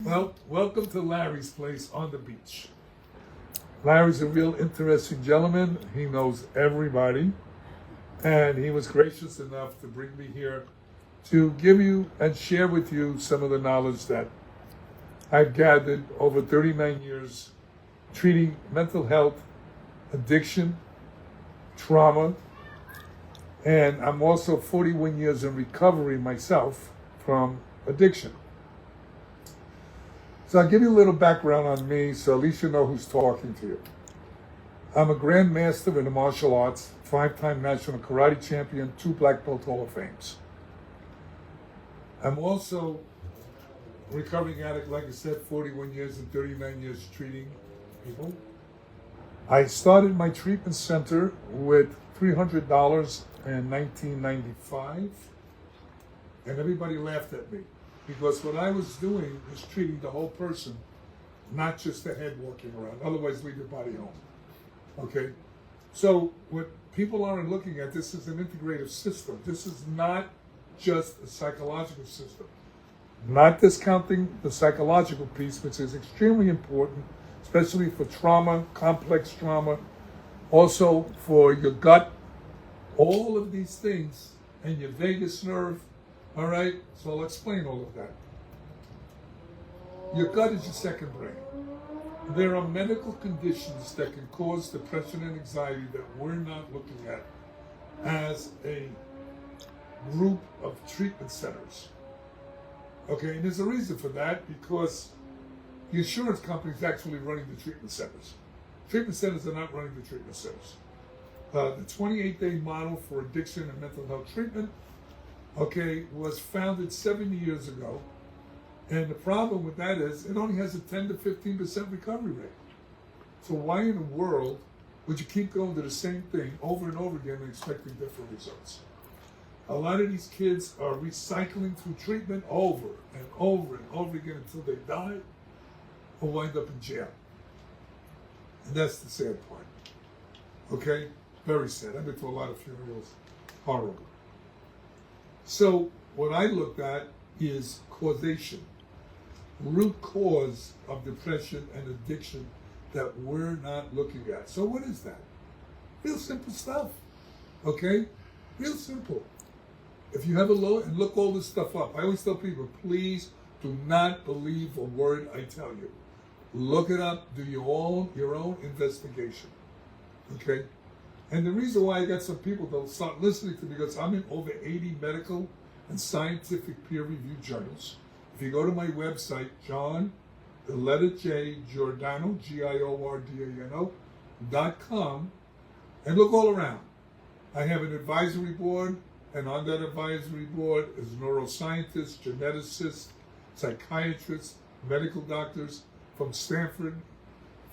Well, welcome to Larry's place on the beach. Larry's a real interesting gentleman. He knows everybody. And he was gracious enough to bring me here to give you and share with you some of the knowledge that I've gathered over 39 years treating mental health, addiction, trauma, and I'm also 41 years in recovery myself from addiction. So I'll give you a little background on me so at least you know who's talking to you. I'm a Grand Master in the martial arts, 5-time national karate champion, 2 Black Belt Hall of Fames. I'm also a recovering addict, like I said, 41 years and 39 years treating people. I started my treatment center with $300 in 1995, and everybody laughed at me because what I was doing was treating the whole person, not just the head walking around. Otherwise, leave your body home. Okay? So what people aren't looking at, this is an integrative system. This is not just a psychological system. Not discounting the psychological piece, which is extremely important, especially for trauma, complex trauma, also for your gut, all of these things, and your vagus nerve. All right, so I'll explain all of that. Your gut is your second brain. There are medical conditions that can cause depression and anxiety that we're not looking at as a group of treatment centers. Okay, and there's a reason for that because the insurance company is actually running the treatment centers. Treatment centers are not running the treatment centers. The 28-day model for addiction and mental health treatment, okay, was founded 70 years ago. And the problem with that is it only has a 10 to 15% recovery rate. So why in the world would you keep going to the same thing over and over again and expecting different results? A lot of these kids are recycling through treatment over and over and over again until they die or wind up in jail. And that's the sad part. Okay? Very sad. I've been to a lot of funerals. Horrible. So what I looked at is causation. Root cause of depression and addiction that we're not looking at. So what is that? Real simple stuff. Okay? Real simple. If you have a low, and look all this stuff up. I always tell people, please do not believe a word I tell you. Look it up, do your own investigation. Okay? And the reason why I got some people that'll start listening to me because I'm in over 80 medical and scientific peer-reviewed journals. If you go to my website, John, the letter J, Giordano, Giordano.com, and look all around. I have an advisory board, and on that advisory board is neuroscientists, geneticists, psychiatrists, medical doctors from Stanford,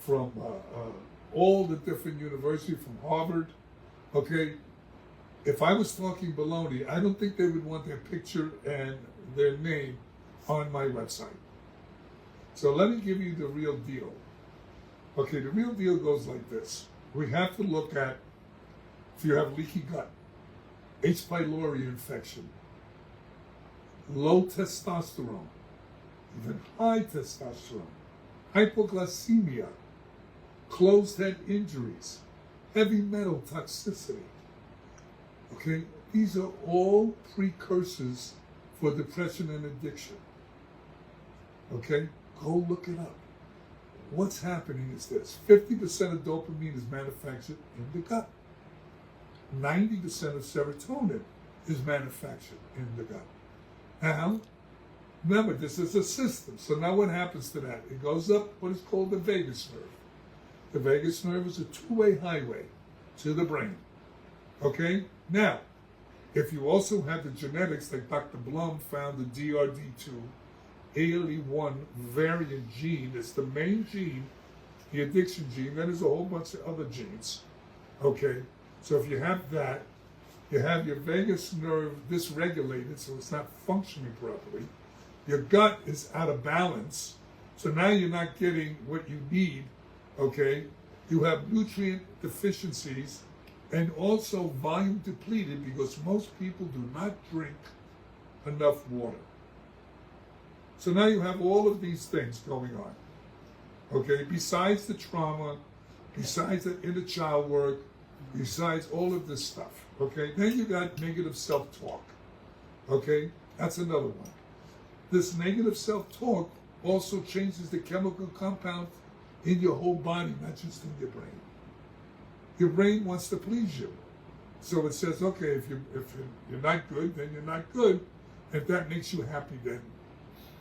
from all the different universities, from Harvard. Okay, if I was talking baloney, I don't think they would want their picture and their name on my website. So let me give you the real deal. Okay, the real deal goes like this. We have to look at if you have leaky gut, H. pylori infection, low testosterone, even high testosterone, hypoglycemia, closed head injuries, heavy metal toxicity. Okay, these are all precursors for depression and addiction. Okay, go look it up. What's happening is this: 50% of dopamine is manufactured in the gut. 90% of serotonin is manufactured in the gut. Now, remember, this is a system. So now what happens to that? It goes up what is called the vagus nerve. The vagus nerve is a two-way highway to the brain. Okay? Now, if you also have the genetics, like Dr. Blum found the DRD2 A1 variant gene, it's the main gene, the addiction gene, then there's a whole bunch of other genes. Okay? So if you have that, you have your vagus nerve dysregulated, so it's not functioning properly. Your gut is out of balance, so now you're not getting what you need, okay? You have nutrient deficiencies and also volume depleted because most people do not drink enough water. So now you have all of these things going on. Okay, besides the trauma, besides the inner child work, besides all of this stuff. Okay, then you got negative self-talk. Okay, that's another one. This negative self-talk also changes the chemical compound in your whole body, not just in your brain. Your brain wants to please you. So it says, okay, if you're not good, then you're not good. If that makes you happy, then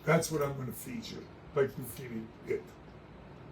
that's what I'm going to feed you, like you're feeding it.